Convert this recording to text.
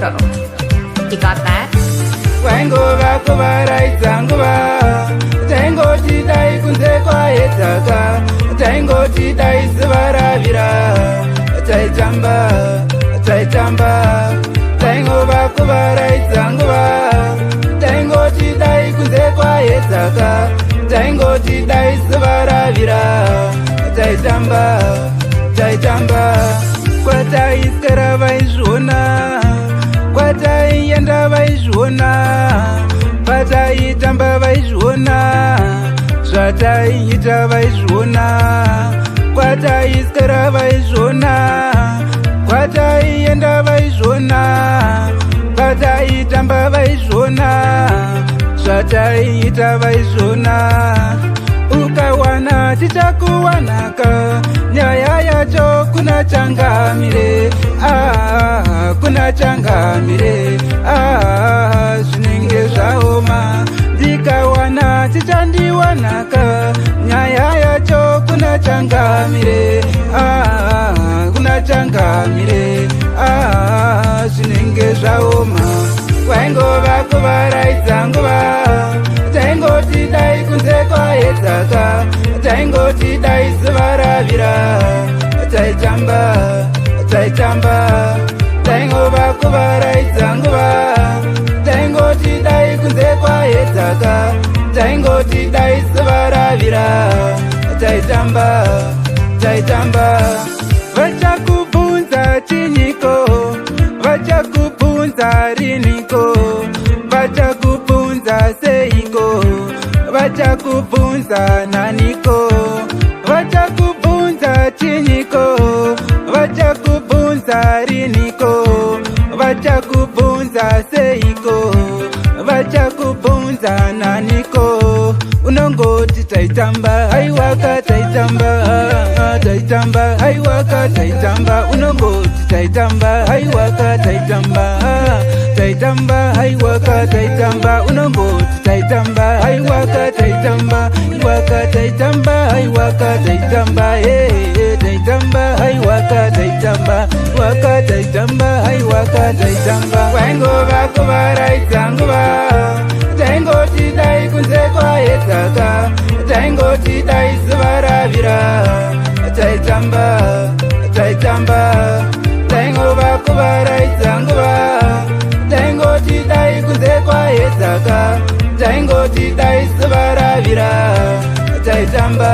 disco. You got that? Waingova kuvaraidza nguva, taingoti dai kunze kwaedzaka, taingoti dai zuva ravira, taitamba taingova kuvaraidza nguva, taingoti dai kunze kwaedzaka, taingoti dai zuva ravira, taitamba kwataiswera vaizviona, kwataienda vaizviona, pataitamba vaizviona, zvataiita vaizviona, kwataiswera vaizviona, kwataienda vaizviona, pataitamba vaizviona, zvataiita vaizviona. Ukawana chichakuwanaka, nyaya yacho kuna changamire, kuna changamire, zvinenge zvaoma. Ndikawana chichandiwanaka, nyaya yacho kuna changamire, kuna changamire, zvinenge zvaoma. Waingova kuvaraidza nguva, taingoti dai kunze kwaedzaka, taingoti dai zuva ravira, taitamba taingova kuvaraidza nguva, taingoti dai kunze kwaedzaka, taingoti dai zuva ravira, taitamba vachakubvunza chinyiko, vachakubvunza riniko, vachakubvunza seiko, vachakubvunza naniko, vachakubvunza chinyiko, vachakubvunza riniko, vachakubvunza seiko, vachakubvunza naniko. Unongoti taitamba, haiwaka taitamba, taitamba, haiwaka taitamba. Unongoti taitamba, haiwaka taitamba, taitamba, haiwaka taitamba. Unongoti taitamba, haiwaka taitamba, haiwaka taitamba, haiwaka taitamba, taitamba, haiwaka taitamba, haiwaka taitamba, haiwaka taitamba. Waingova kuvaraidza nguva, taingoti dai kunze kwaedzaka, taingoti dai zuva ravira, taitamba taingova kuvaraidza nguva, taingoti dai kunze kwaedzaka, taingoti dai zuva ravira, taitamba